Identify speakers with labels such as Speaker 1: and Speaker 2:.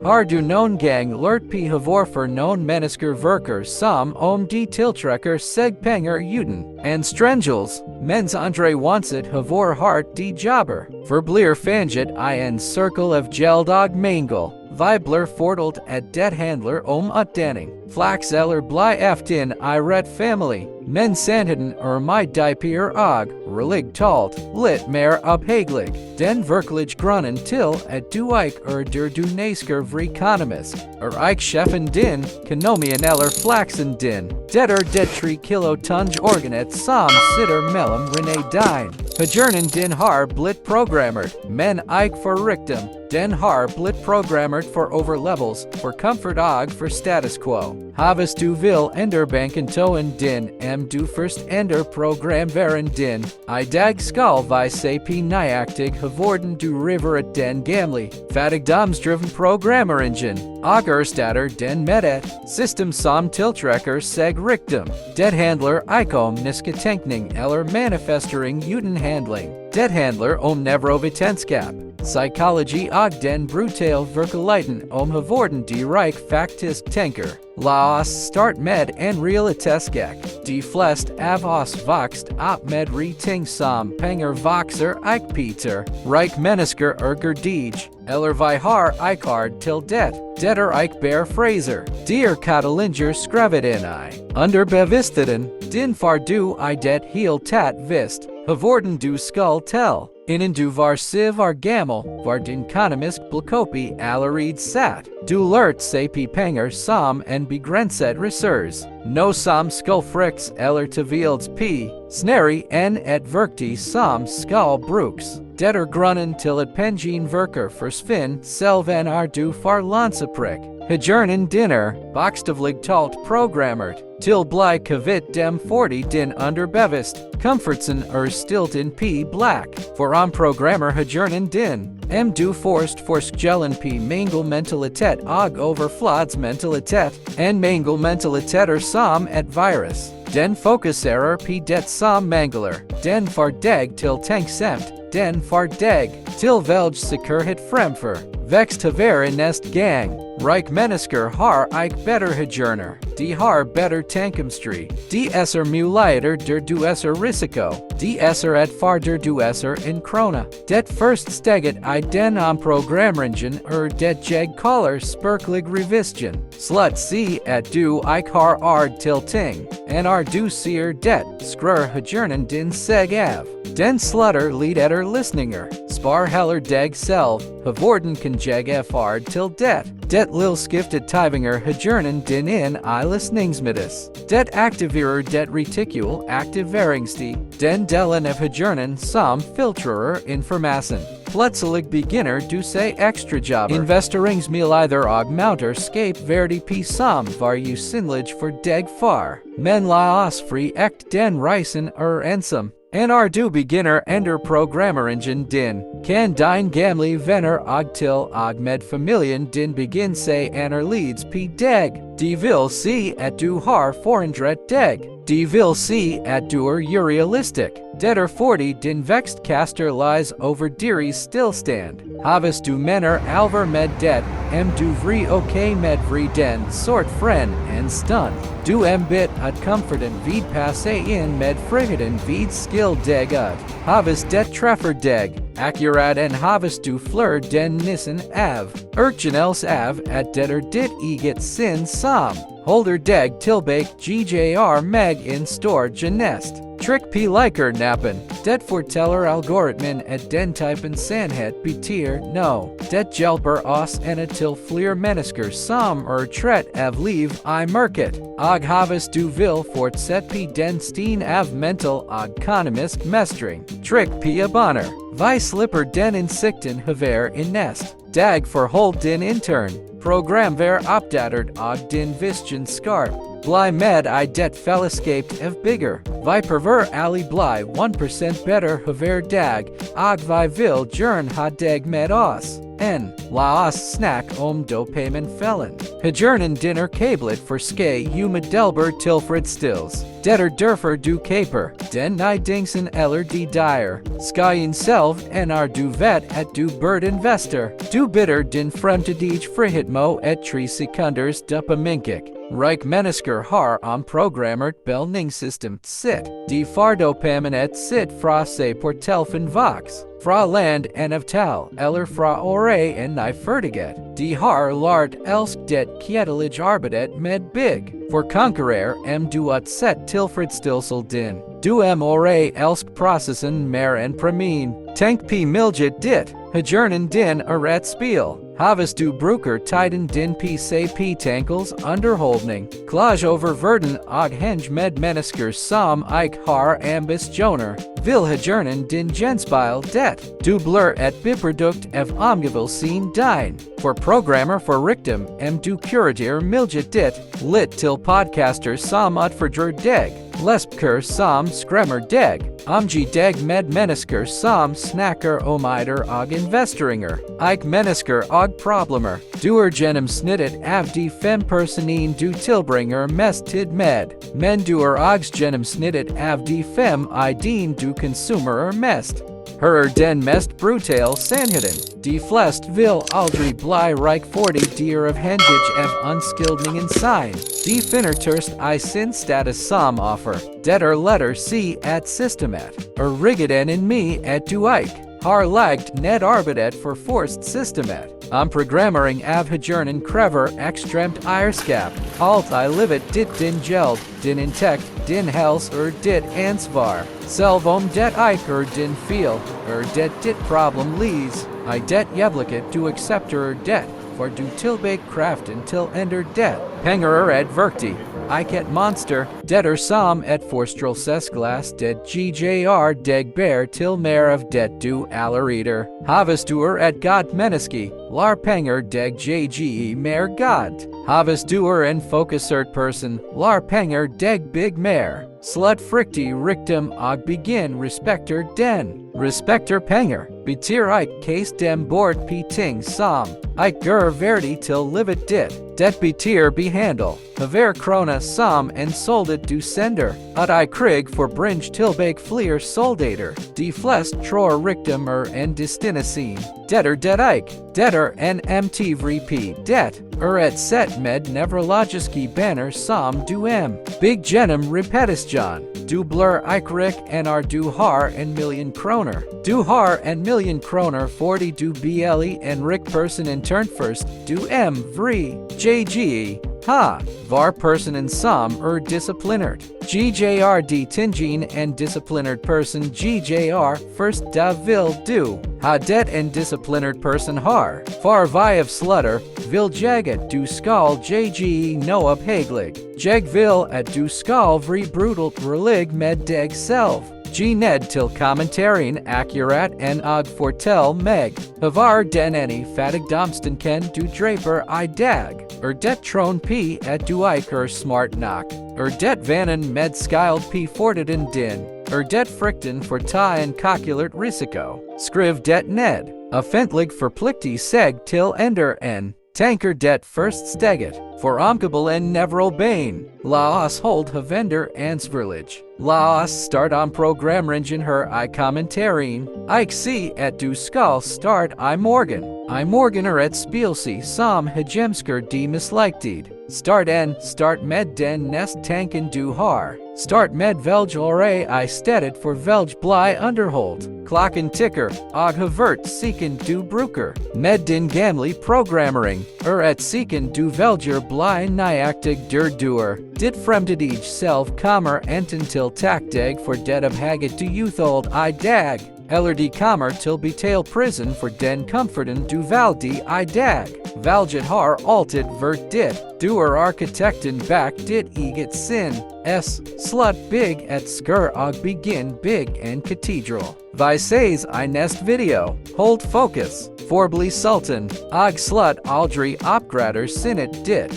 Speaker 1: Har du noen gang lurt på hvorfor noen mennesker virker som om de tiltrekker seg penger uten anstrengelse, mens andre uansett hvor hardt de jobber, forblir fanget I en cirkel av gjeld og mangel. Vi blir fortalt at det handler om utdanning, flaks eller bli inn I rett family, men sannheten meg dypere og, reelig talt, litt mer opphyggelig. Den virkelige grunnen til at du ikke der du nesker vrikonomisk, ikke sjefen din, konomien eller flaksen din. Det det 3 kilotons organet som sitter mellom rene dine. Hjernen din har blitt programmert, men ikke for rikdom. Den har blitt programmert for overlevelse, for komfort og for status quo. Hvis du vil endre bankentoen din, du først endre programveren din. I dag skal vi se på nøyaktig hvordan du river den gamle, fattigdomsdriven programmeringen, og erstatter den med et system som tiltrekker seg rikdom. Det handler ikke om tenkning eller manifestering uten handling. Det handler om nevrovitenskap, psykologi og den brutale virkeligheten om hvordan de faktisk tenker. La oss starte med en realitetsskak. De fleste av oss vokst opp med ting som penger vokser ikke Peter, rik mennesker gardij, eller vi har ikke hard til det. Det ikke bare fraser. De katalinger skrevet inn I. Underbevisstheten, din far du I det helt tatt visst. Hvordan du skal til. Innen du var gammel, var din økonomisk blokkopi allerede satt. Du lærte seg på penger som en begrenset ressurs. Nå som skal friks eller tvilds på, snarere enn et verktøy som skal brukes. Det grunnen til at pengen virker forsvinn selv du får lanseprikk. Hjernen din bokstavelig talt programmert til bli kvitt dem 40 din underbevisst. Komfortsen stilt in p black. For programmer hjernen din. Du forst forskjellen på mangelmentalitet og overflodsmentalitet. En mangelmentalitet som et virus. Den fokuserer på det som mangler. Den får deg til tenksomt. Den får deg til velg sikkerhet fremfor vekst til hver neste gang. Rik mennesker har ikke bedre hjerner. De har bedre tenkemstri. De muligheter der du risiko. De et far der du en krona. Det første steget I den programmeringen det jeg kaller spirkelig revision. Slut si at du ikke har ard til ting. En du sier det, skrur hjernen din seg av. Den slutter lid etter listninger. Spar heller deg selv, hvordan kan jeg ard til det. Det lille skiftet tyvinger hjernen din inn I listningsmiddes. Det aktiverer det retikul aktiveringstid. Den delen av hjernen som filtrerer informasjon. Plutselig begynner du seg ekstrajobber. Investeringsmuligheter og mounter scape verdi p som var usynlig for deg far. Men la oss fri ekt den reisen ensom. En du begynner ender programmeringen din, kan din gamle venner og til og med familien din begynne seg leads på deg. De vil si at du har forandret deg. De vil si at du urealistisk. Det fordi din vekst kaster lies over deres stillstand. Hvis du mener alvor med det, du vri ok med vri den sort friend en stund. Du bit at komforten vid passe inn med friheten vid skill deg ut. Hvis det treffer deg, akkurat en hvis du flør den nissen av. Urgenels av at det ditt eget sin som. Holder deg tilbake GJR meg in store genest. Trick p liker nappen. Det forteller algoritmen at den typen sannhet betyr no. Det hjelper oss til flere mennesker som trett av liv I mørket. Og hvis du vil fortsette på den stien av mental og økonomisk mestring. Trick p abonner. Vi slipper den innsikten hver nest. Dag forhold din intern. Program ver oppdatert og din visjon skarp. Bli med I det fellesskapet av bigger. Vi perver alle bli 1% bedre hver dag, og vi vil gjerne ha deg med oss. La oss snakke om Dopamin-fellen. Hjernen din kablet for skje meddelbar tilfredsstills. detter durfer du caper, den dingsen eller de dyer, skyen selv du vet at du bird investor, du bitter din fremtidige frihet mo et 3 sekunders dopaminkik. Mennesker har programmert belningssystemet sitt. De får dopaminet sitt fra seg på telefonvoks, fra land en av tal, eller fra ore en ferdighet. De har lært elsk det kjedelige arbeidet med big. For konkurrer du uansett tilfredsstillelse din. Du ore elsk prosessen mer enn premien. Tenk på miljet ditt, hjernen din et spill. Havas du bruker tiden din på tankels underholdning. Klage over verden og henge med mennesker som har ambitioner. Vil hjernen din genspeil det. Du blir et biprodukt av omgivelsen din. For programmer for Rikdom du kurater miljet ditt, lit til podcaster som utfordrer deg. Lesbker som skremmer deg. Deg med mennesker som snakker eider og investeringer. Mennesker og problemer. Du gjennomsnittet av de 5 personene du tilbringer mest tid med. Men du også gjennomsnittet av de 5 din du konsumerer mest. Her den mest brutale sannheten. De flest vil aldri bli rik fordi de avhengig av unskildningen sin. De finner tørst sin status som offer. Det letter si at systemet. Rigget en me at du har lagt ned arbeidet for forced systemet. Programmering av hjernen krever ekstremt eierskap. Alt livet ditt din gjeld, din inntekt, din helse ditt ansvar. Selv om det din feel, det ditt problem lies, det jævliket du aksepterer det, for du tilbake kraften til ender det. Penger et verktig, et monster, det som et forstrelsesglass det gjør deg ber til mer av det du allereder. Havas du et godt menneske, lar penger deg mer godt. Havas du en fokusert person, lar penger deg big mer. Slut friktig rikdom og begin respekter den. Respekter penger, betyr case dem bort p ting som, gur verdi til livet ditt. Det betyr behandle, haver krona som en soldat du sender, at krig for bringe tilbake fler soldater. De flest tror rikdom en destination. Detter en mtvp det, et set med nevrologiske banner som du big genom repetition. Du blir rik en du har en million kroner. Du har en million kroner fordi du ble en rik person intern først. Du vri, jge, var personen som disciplinert. Gjrd tingen en disciplinert person gjr først da vil du. Det en disciplinert person har. Far vi av slutter, vil at du skal jge noe opphyggelig. Jeg vil at du skal vri brutalt relig med deg selv. Ned til kommentarien akkurat en og fortell meg. Havar den fattigdomsten ken du draper dag. Det tron p at du smart nok. Det vanen med skild p fortiden din. Det frykten for ta en kalkulert risiko. Skriv det ned. Offentlig forpliktig seg til ender en. Tanker det først steget. For en nevrobein. La oss hold havender ansvarlig. La oss start programmeringen her kommentarien. Si at du skal start morgen. Morgen et spilsi som hejemsker de misliktid. Start med den nest tanken du har. Start med velg stedet for velg bli underholdt. Klokken tikker, og havert sikken du bruker. Med din gamle programmering, et sikken du velger bli nøyaktig duer. Ditt fremtidige selv kommer enten til deg for det avhaget du uthold dag, eller de kommer til betale prisen for den komforten du valgte dag. Valget har alltid vært ditt. Du arkitekten bak ditt eget sinn. Slut big et skur og begin big en cathedral. Vi ses I nest video. Hold focus. Forbli sultan. Og slut aldri oppgrader sinnet ditt.